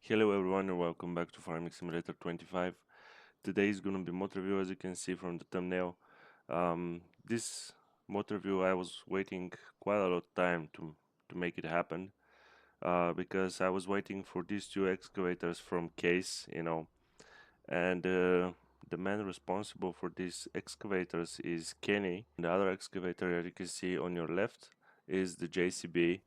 Hello everyone and welcome back to Farming Simulator 25. Today is gonna be mod review, as you can see from the thumbnail. This mod review I was waiting quite a lot of time to make it happen, because I was waiting for these two excavators from Case, and the man responsible for these excavators is Kenny. The other excavator that you can see on your left is the JCB,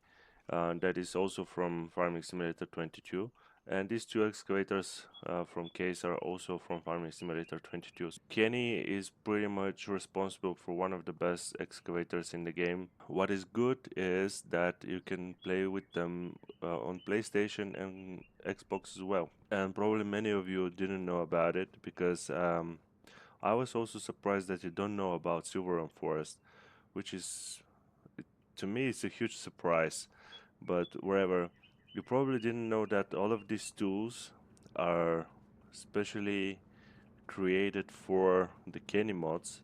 that is also from Farming Simulator 22, and these two excavators from Case are also from Farming Simulator 22. Kenny is pretty much responsible for one of the best excavators in the game. What is good is that you can play with them on PlayStation and Xbox as well. And probably many of you didn't know about it because I was also surprised that you don't know about Silverrun Forest, which is, to me, it's a huge surprise. But wherever, you probably didn't know that all of these tools are specially created for the Kenny mods,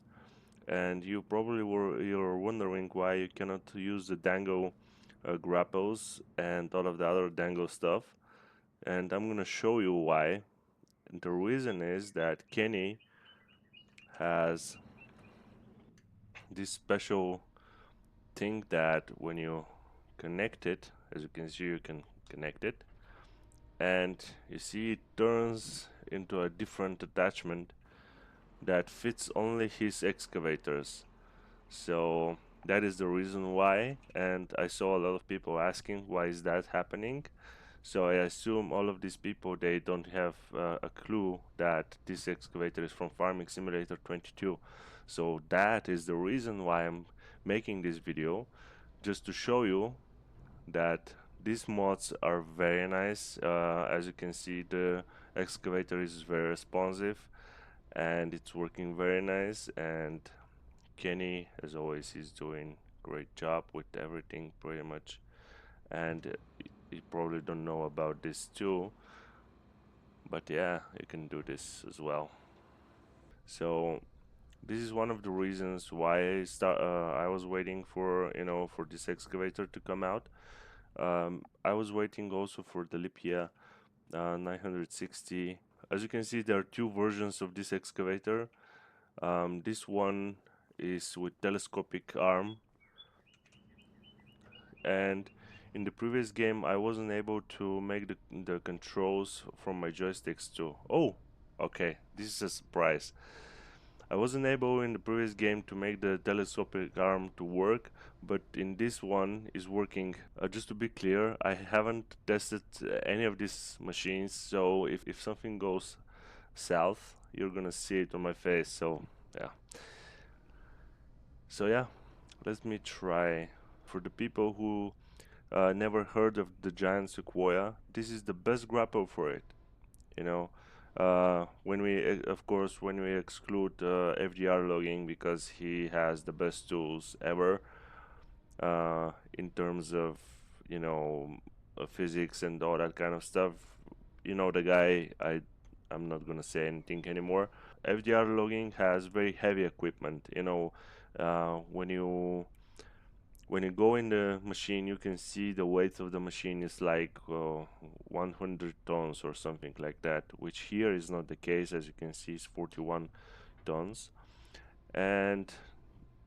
and you're wondering why you cannot use the dango grapples and all of the other dango stuff, and I'm gonna show you why. And the reason is that Kenny has this special thing that when you connect it, as you can see, you can connect it, and you see it turns into a different attachment that fits only his excavators. So that is the reason why, and I saw a lot of people asking why is that happening. So I assume all of these people, they don't have a clue that this excavator is from Farming Simulator 22. So that is the reason why I'm making this video, just to show you that these mods are very nice. As you can see, the excavator is very responsive and it's working very nice, and Kenny, as always, is doing great job with everything pretty much. And you probably don't know about this too, but yeah, you can do this as well. So this is one of the reasons why I was waiting for for this excavator to come out. I was waiting also for the Lipia 960. As you can see, there are two versions of this excavator. This one is with telescopic arm, and in the previous game I wasn't able to make the controls from my joysticks too. Oh, okay, this is a surprise. I wasn't able in the previous game to make the telescopic arm to work, but in this one is working. Just to be clear, I haven't tested any of these machines, so if something goes south, you're gonna see it on my face. So yeah, let me try. For the people who never heard of the giant sequoia, this is the best grapple for it. You know, when we, of course, when we exclude FDR logging, because he has the best tools ever in terms of physics and all that kind of stuff. You know the guy. I'm not gonna say anything anymore. FDR logging has very heavy equipment. When you go in the machine, you can see the weight of the machine is like 100 tons or something like that, which here is not the case. As you can see, it's 41 tons, and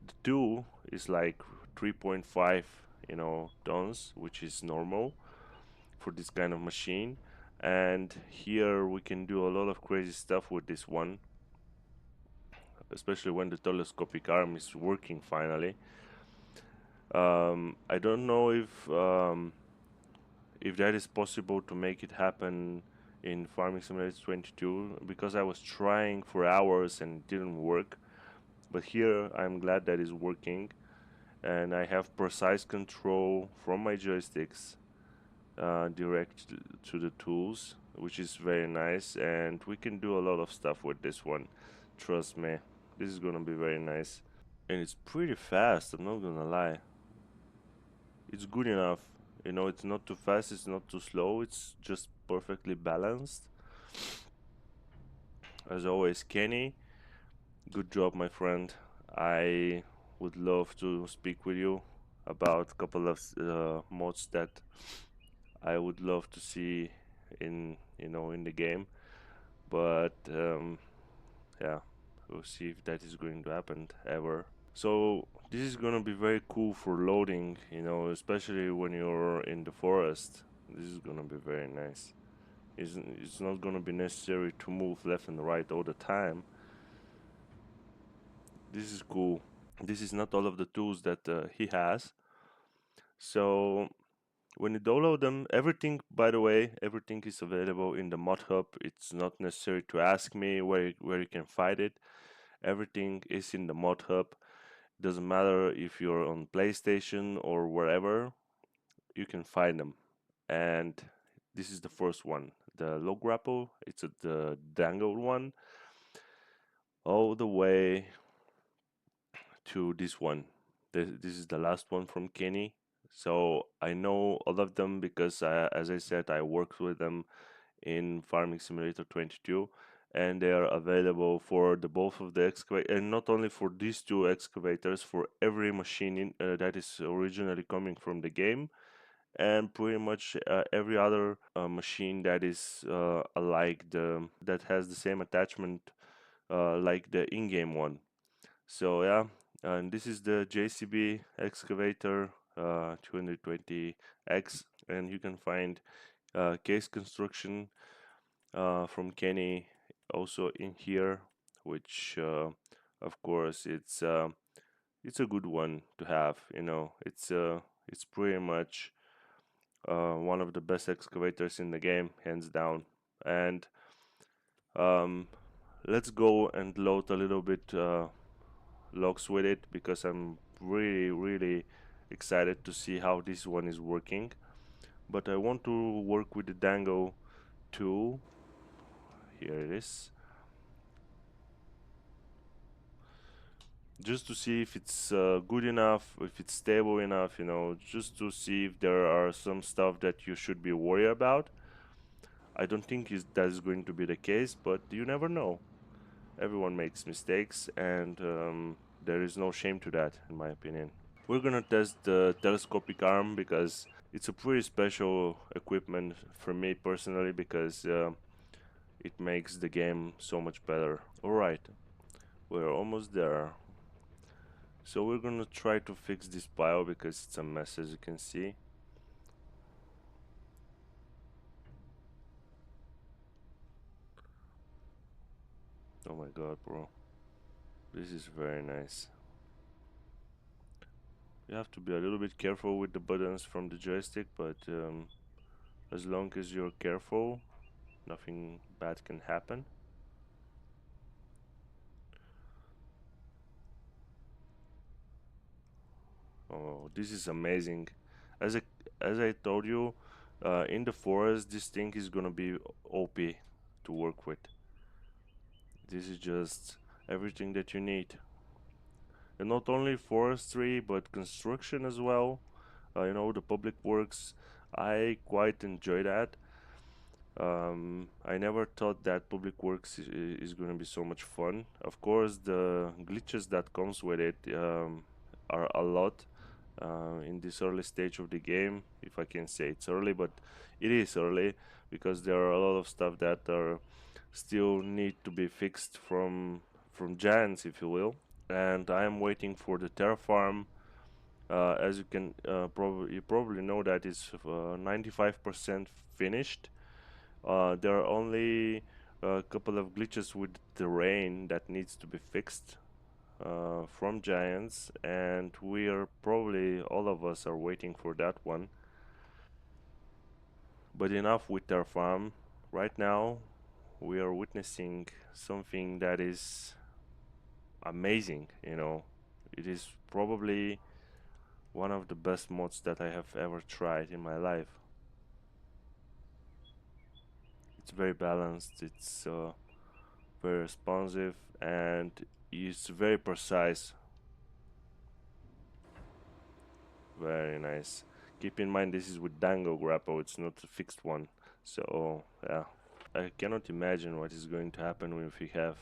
the tool is like 3.5 tons, which is normal for this kind of machine. And here we can do a lot of crazy stuff with this one, especially when the telescopic arm is working finally. I don't know if that is possible to make it happen in Farming Simulator 22, because I was trying for hours and it didn't work. But here I'm glad that it's working, and I have precise control from my joysticks direct to the tools, which is very nice, and we can do a lot of stuff with this one. Trust me, this is gonna be very nice. And it's pretty fast, I'm not gonna lie. It's good enough. It's not too fast, it's not too slow, it's just perfectly balanced. As always, Kenny, good job, my friend. I would love to speak with you about a couple of mods that I would love to see in in the game. But yeah, we'll see if that is going to happen ever. So this is gonna be very cool for loading, especially when you're in the forest. This is gonna be very nice. It's not gonna be necessary to move left and right all the time. This is cool. This is not all of the tools that he has. So when you download them, everything, by the way, everything is available in the mod hub. It's not necessary to ask me where you can find it. Everything is in the mod hub. Doesn't matter if you're on PlayStation or wherever, you can find them. And this is the first one, the low grapple. It's the dangle one, all the way to this one. This is the last one from Kenny. So I know all of them because, as I said, I worked with them in Farming Simulator 22, and they are available for the both of the excavator, and not only for these two excavators, for every machine that is originally coming from the game, and pretty much every other machine that is like that has the same attachment like the in-game one. So yeah, and this is the JCB Excavator 220X, and you can find case construction from Kenny also in here, which of course it's a good one to have. It's pretty much one of the best excavators in the game, hands down. And um, let's go and load a little bit logs with it, because I'm really excited to see how this one is working. But I want to work with the dango too. Here it is, just to see if it's good enough, if it's stable enough, just to see if there are some stuff that you should be worried about. I don't think that is going to be the case, but you never know. Everyone makes mistakes, and there is no shame to that, in my opinion. We're gonna test the telescopic arm because it's a pretty special equipment for me personally, because it makes the game so much better. Alright, we're almost there. So we're gonna try to fix this pile because it's a mess, as you can see. Oh my god, bro. This is very nice. You have to be a little bit careful with the buttons from the joystick, but as long as you're careful, nothing bad can happen. Oh, this is amazing. As I, as I told you, in the forest, this thing is gonna be OP to work with. This is just everything that you need. And not only forestry, but construction as well. The public works. I quite enjoy that. I never thought that public works is going to be so much fun. Of course, the glitches that comes with it are a lot in this early stage of the game. If I can say it's early, but it is early because there are a lot of stuff that are still need to be fixed from giants, if you will. And I am waiting for the terraform. As you can probably know, that is 95% finished. There are only a couple of glitches with the rain that needs to be fixed from giants, and we are probably, all of us are waiting for that one. But enough with our farm. Right now we are witnessing something that is amazing. It is probably one of the best mods that I have ever tried in my life. It's very balanced, it's very responsive, and it's very precise. Very nice. Keep in mind, this is with dango grapple, it's not a fixed one. So yeah, I cannot imagine what is going to happen if we have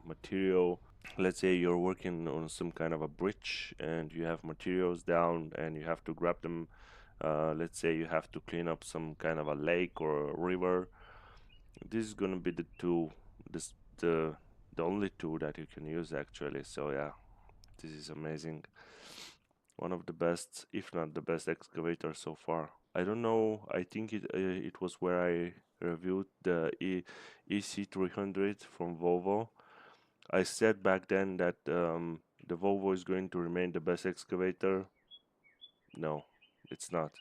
material. Let's say you're working on some kind of a bridge and you have materials down and you have to grab them. Let's say you have to clean up some kind of a lake or a river. This is gonna be the tool, this the only tool that you can use actually. So yeah, this is amazing. One of the best, if not the best excavator so far. I don't know, I think it was where I reviewed the EC300 from Volvo. I said back then that the Volvo is going to remain the best excavator. No, it's not.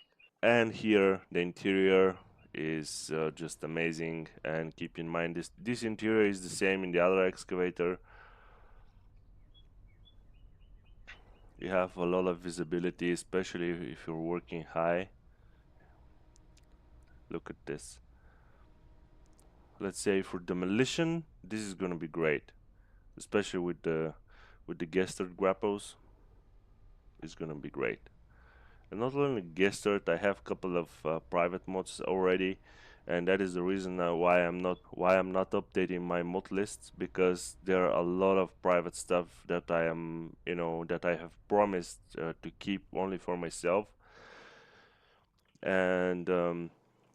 And here the interior is just amazing, and keep in mind this interior is the same in the other excavator. You have a lot of visibility, especially if you're working high. Look at this. Let's say for demolition, this is gonna be great, especially with the gestured grapples. It's gonna be great. And not only gestured, I have a couple of private mods already, and that is the reason why I'm not updating my mod lists, because there are a lot of private stuff that I am that I have promised to keep only for myself, and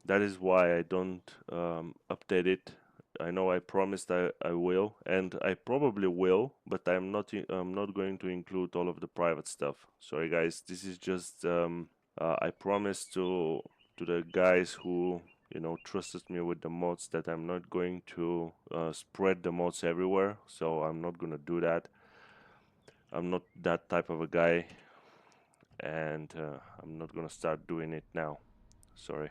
that is why I don't update it. I know I promised I will, and I probably will, but I'm not going to include all of the private stuff. Sorry guys, this is just I promised to the guys who trusted me with the mods that I'm not going to spread the mods everywhere, so I'm not gonna do that. I'm not that type of a guy, and I'm not gonna start doing it now. Sorry.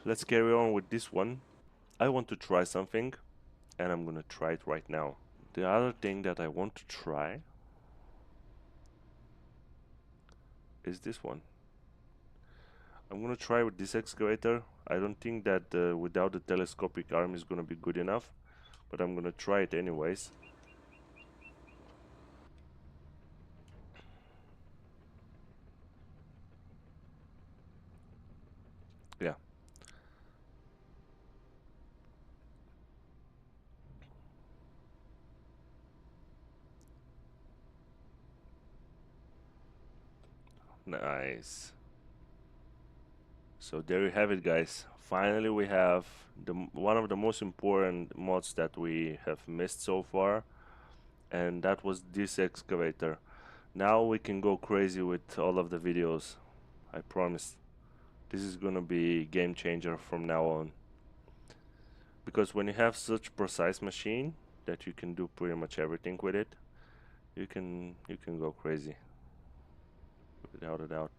Let's carry on with this one. I want to try something, and I'm gonna try it right now. The other thing that I want to try is this one. I'm gonna try with this excavator. I don't think that without the telescopic arm is gonna be good enough, but I'm gonna try it anyways. Yeah, nice. So there you have it, guys. Finally, we have one of the most important mods that we have missed so far, and that was this excavator. Now we can go crazy with all of the videos. I promise. This is gonna be game changer from now on. Because when you have such precise machine that you can do pretty much everything with it, you can go crazy without a doubt.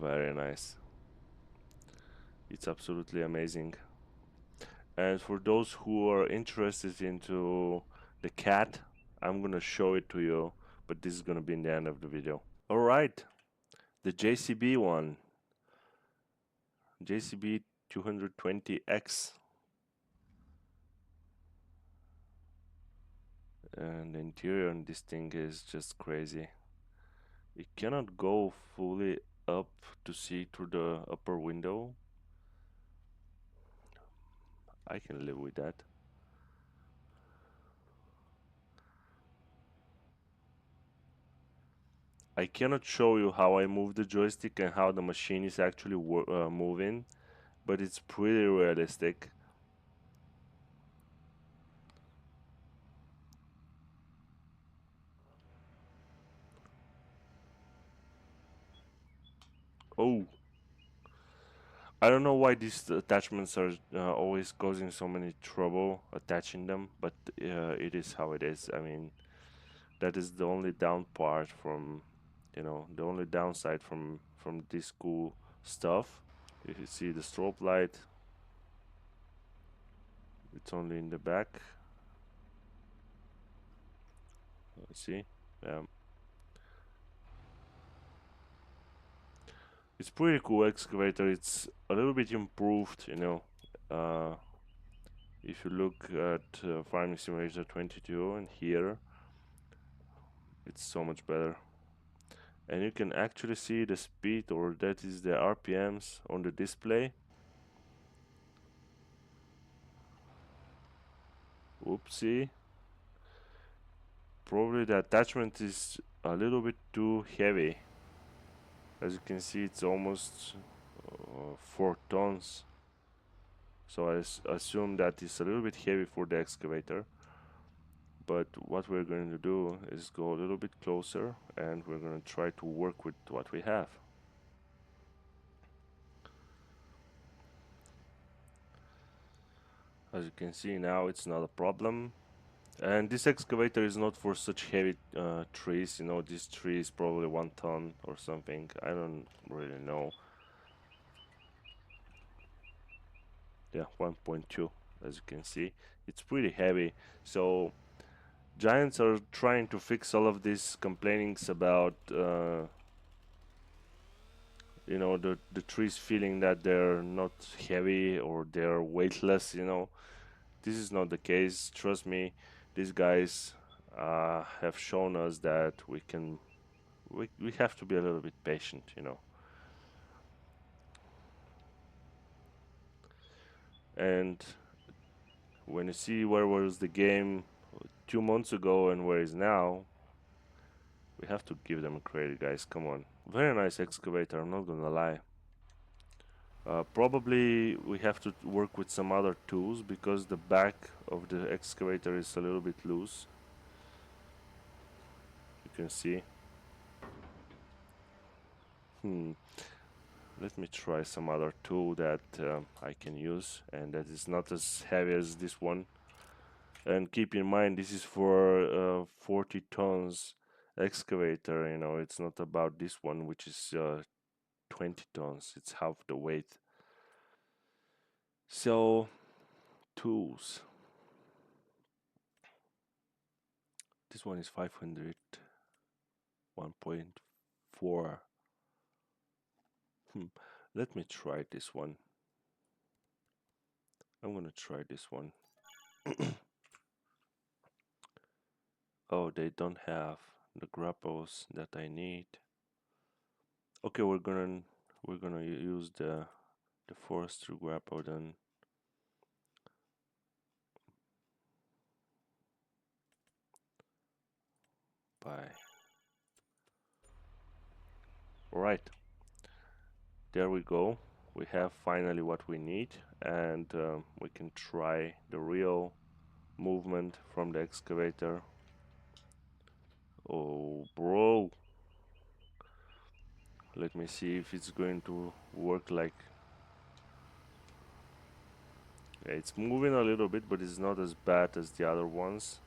Very nice. It's absolutely amazing. And for those who are interested into the cat, I'm gonna show it to you, but this is gonna be in the end of the video. All right, the JCB one, JCB 220X, and the interior on this thing is just crazy. It cannot go fully up to see through the upper window. I can live with that. I cannot show you how I move the joystick and how the machine is actually moving, but it's pretty realistic. Oh, I don't know why these attachments are always causing so many trouble attaching them, but it is how it is. I mean, that is the only down part from, the only downside from this cool stuff. If you see the strobe light, it's only in the back. Let's see. It's pretty cool excavator. It's a little bit improved. Uh, if you look at Farming Simulator 22 and here, it's so much better. And you can actually see the speed, or that is the RPMs on the display. Oopsie. Probably the attachment is a little bit too heavy. As you can see, it's almost 4 tons. So I assume that it's a little bit heavy for the excavator. But what we're going to do is go a little bit closer and we're going to try to work with what we have. As you can see now, it's not a problem. And this excavator is not for such heavy trees. You know, this tree is probably 1 ton or something. I don't really know. Yeah, 1.2, as you can see. It's pretty heavy. So giants are trying to fix all of these complainings about you know, the trees feeling that they're not heavy or they're weightless. You know, this is not the case. Trust me, these guys have shown us that we have to be a little bit patient, you know. And when you see where was the game 2 months ago and where is now, we have to give them credit, guys. Come on, very nice excavator, I'm not gonna lie. Probably we have to work with some other tools because the back of the excavator is a little bit loose. You can see. Let me try some other tool that I can use and that is not as heavy as this one. And keep in mind, this is for 40 tons excavator. You know, it's not about this one, which is 20 tons. It's half the weight. So, tools. This one is 500, 1.4. Let me try this one. I'm gonna try this one. Oh, they don't have the grapples that I need. Okay, we're gonna use the forestry grapple then. Bye. Alright, there we go. We have finally what we need, and we can try the real movement from the excavator. Oh, bro. Let me see if it's going to work like... Yeah, it's moving a little bit, but it's not as bad as the other ones.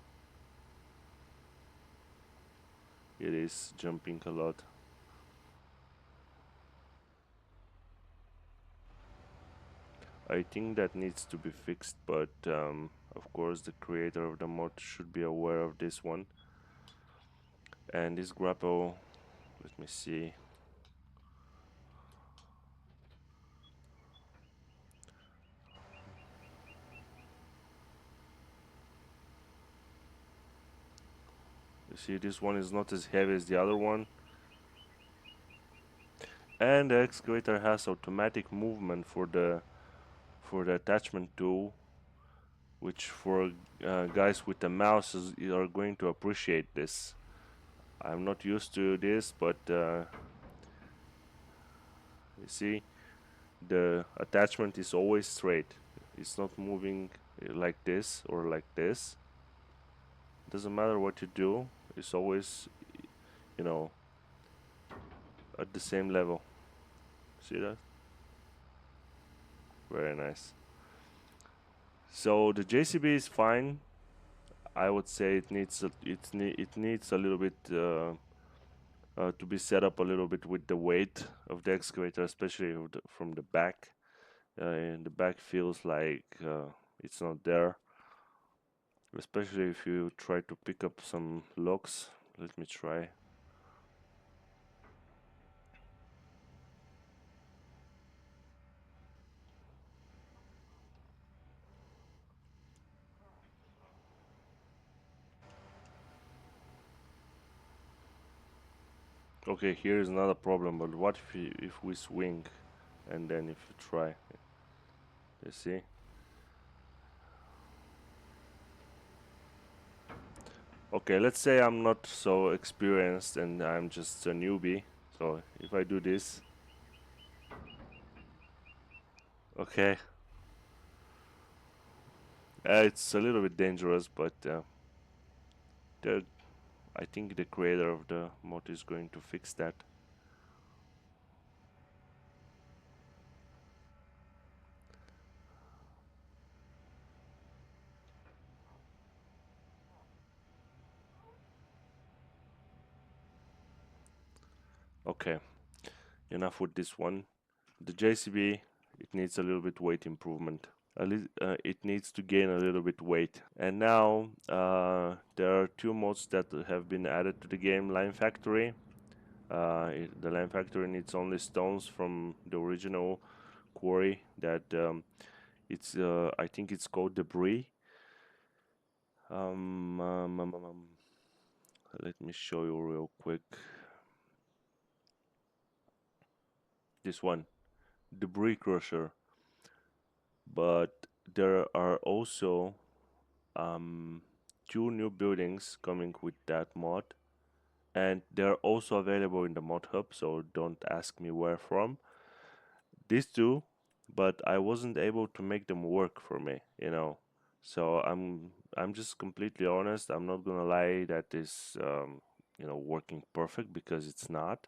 It is jumping a lot. I think that needs to be fixed, but of course the creator of the mod should be aware of this one. And this grapple, let me see. You see, this one is not as heavy as the other one. And the excavator has automatic movement for the attachment tool, which for guys with the mouse are going to appreciate this. I'm not used to this, but you see, the attachment is always straight. It's not moving like this or like this. Doesn't matter what you do, it's always, you know, at the same level. See that? Very nice. So the JCB is fine. I would say it needs a little bit to be set up a little bit with the weight of the excavator, especially from the back. And the back feels like it's not there, especially if you try to pick up some logs. Let me try. Okay, here is not a problem, but what if we swing and then if you try? You see? Okay, let's say I'm not so experienced and I'm just a newbie. So if I do this, okay, it's a little bit dangerous, but the I think the creator of the mod is going to fix that. Okay, enough with this one. The JCB, it needs a little bit weight improvement. It needs to gain a little bit weight. And now there are two mods that have been added to the game: Line Factory. The Line Factory needs only stones from the original quarry. That it's I think it's called debris. Um, um, um, um, um, Let me show you real quick. This one, debris crusher. But there are also um, two new buildings coming with that mod, and they're also available in the mod hub, so don't ask me where from. These two, but I wasn't able to make them work for me. So I'm just completely honest. I'm not gonna lie that is working perfect, because it's not.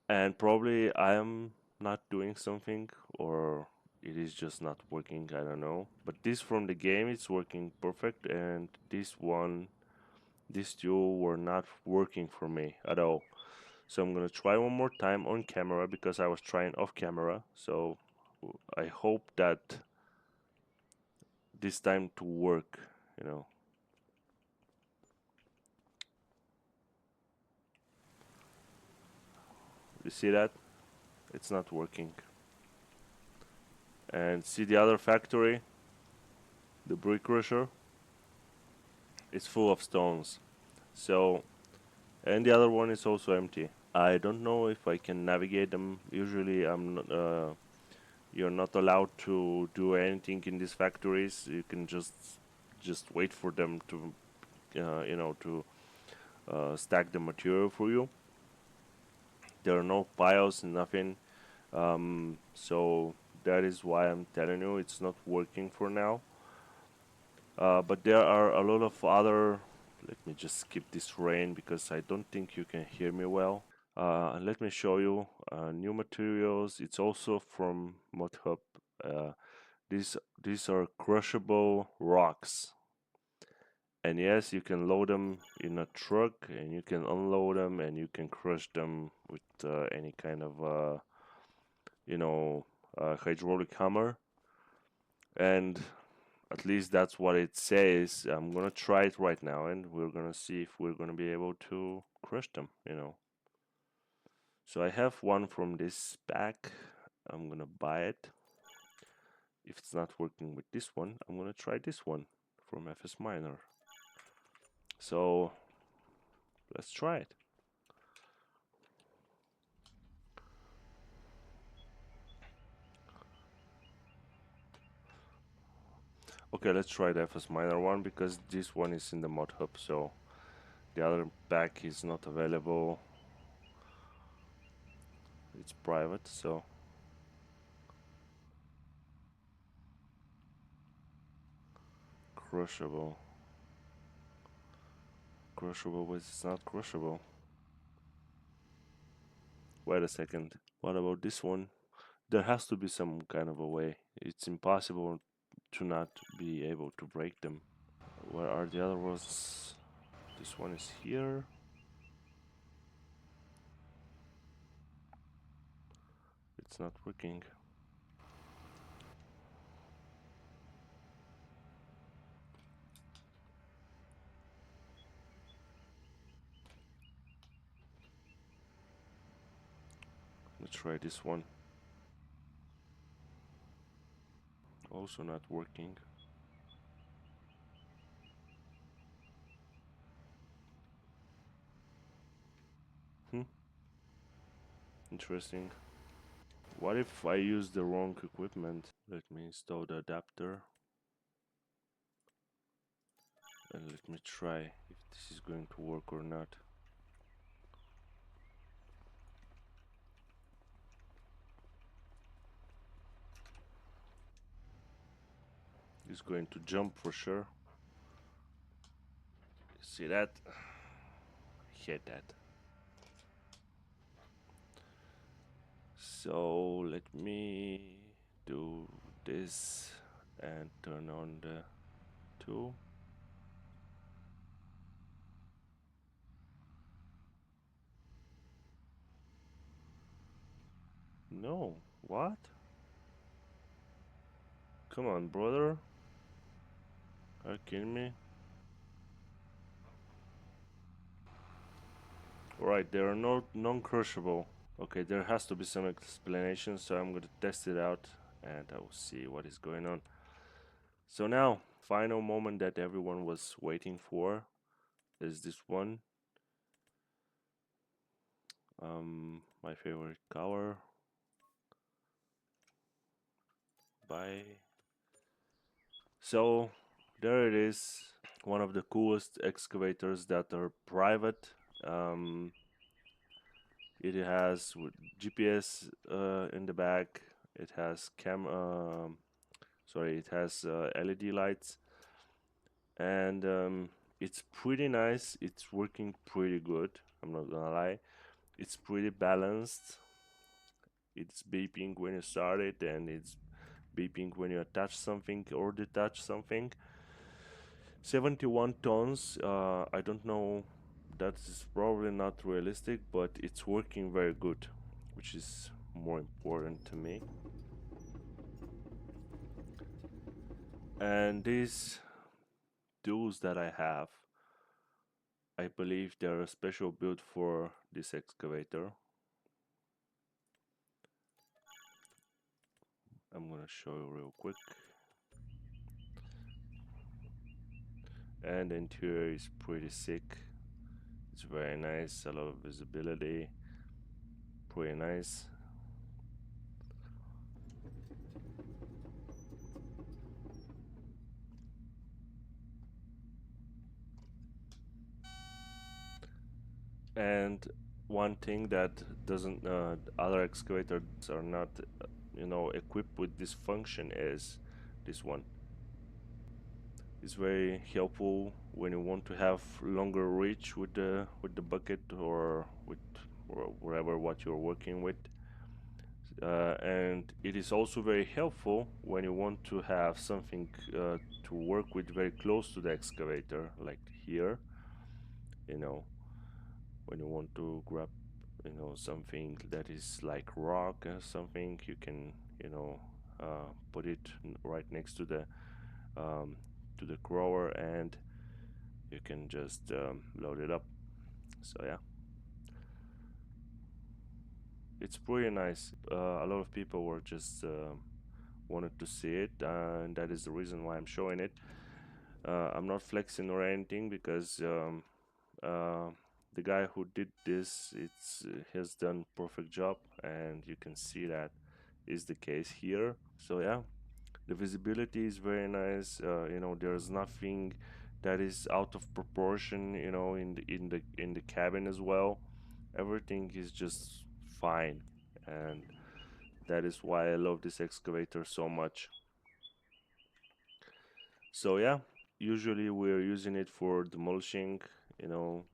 And probably I am not doing something, or it is just not working, I don't know. But this from the game, it's working perfect, and these two were not working for me at all. So I'm gonna try one more time on camera, because I was trying off camera. So I hope that this time to work. You see that? It's not working. And see the other factory, the brick crusher? It's full of stones. So, and the other one is also empty. I don't know if I can navigate them. Usually, you're not allowed to do anything in these factories. You can just wait for them to to stack the material for you. There are no piles, nothing. So that is why I'm telling you it's not working for now. But there are a lot of other. Let me just skip this rain, because I don't think you can hear me well. Let me show you new materials. It's also from ModHub. Uh, these are crushable rocks, and yes, you can load them in a truck, and you can unload them, and you can crush them with any kind of you know hydraulic hammer. And at least that's what it says. I'm gonna try it right now, and we're gonna see if we're gonna be able to crush them. So I have one from this pack. I'm gonna buy it. If it's not working with this one, I'm gonna try this one from FS Miner. So let's try it. Okay, let's try the FS Miner one, because this one is in the mod hub, so the other pack is not available. It's private, so crushable. Crushable, but it's not crushable. Wait a second. What about this one? There has to be some kind of a way. It's impossible to not be able to break them. Where are the other ones? This one is here. It's not working. Let's try this one. Also not working. Hmm, interesting. What if I use the wrong equipment? Let me install the adapter. And let me try if this is going to work or not. It's going to jump for sure. See that? Hit that. So let me do this and turn on the 2. No, what? Come on, brother. Are you kidding me? Alright, they are not non-crushable. Okay, there has to be some explanation, so I'm gonna test it out and I will see what is going on. So now, final moment that everyone was waiting for is this one. My favorite cover by. So there it is, one of the coolest excavators that are private. It has GPS in the back. It has it has LED lights, and it's pretty nice. It's working pretty good. I'm not gonna lie. It's pretty balanced. It's beeping when you start it, and it's beeping when you attach something or detach something. 71 tons. I don't know. That is probably not realistic, but it's working very good, which is more important to me. And these tools that I have, I believe they're a special build for this excavator. I'm gonna show you real quick. And the interior is pretty sick. It's very nice, a lot of visibility, pretty nice. And one thing that doesn't other excavators are not equipped with this function is this one. It's very helpful when you want to have longer reach with the bucket or with or whatever what you're working with. And it is also very helpful when you want to have something to work with very close to the excavator, like here. You know, when you want to grab, something that is like rock or something, you can, put it right next to the grower, and you can just load it up. So yeah, it's pretty nice. A lot of people were just wanted to see it, and that is the reason why I'm showing it. I'm not flexing or anything because uh, the guy who did this, has done perfect job, and you can see that is the case here. So yeah, the visibility is very nice. There's nothing that is out of proportion, in the cabin as well. Everything is just fine, and that is why I love this excavator so much. So yeah, usually we're using it for demolishing. You know,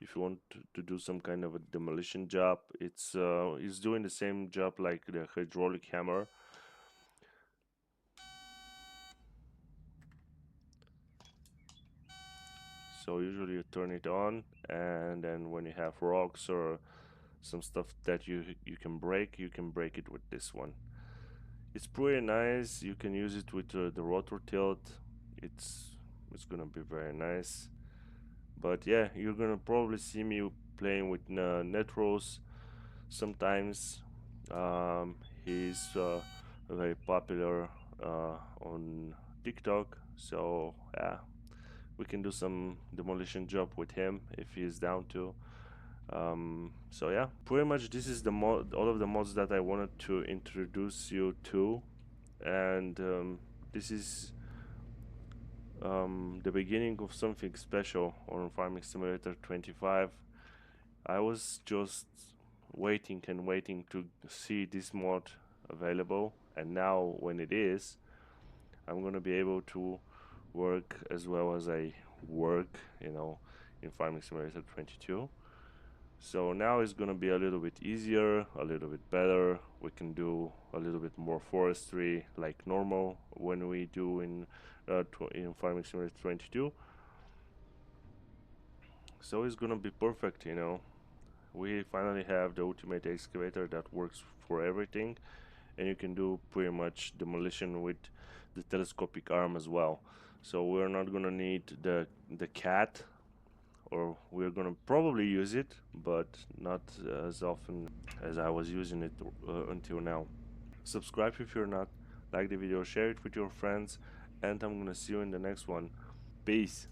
if you want to do some kind of a demolition job, it's doing the same job like the hydraulic hammer. So usually you turn it on, and then when you have rocks or some stuff that you can break it with this one. It's pretty nice. You can use it with the rotor tilt. It's gonna be very nice. But yeah, you're gonna probably see me playing with Netros sometimes. He's very popular on TikTok, so yeah, we can do some demolition job with him if he's down to. So yeah, pretty much this is all of the mods that I wanted to introduce you to, and this is the beginning of something special on Farming Simulator 25. I was just waiting and waiting to see this mod available, and now when it is, I'm gonna be able to work as well as I work, in Farming Simulator 22. So now it's gonna be a little bit easier, a little bit better. We can do a little bit more forestry like normal when we do in Farming Simulator 22. So it's gonna be perfect, We finally have the ultimate excavator that works for everything, and you can do pretty much demolition with the telescopic arm as well. So we're not gonna need the cat, or we're gonna probably use it, but not as often as I was using it until now. Subscribe if you're not, like the video, share it with your friends, and I'm gonna see you in the next one. Peace.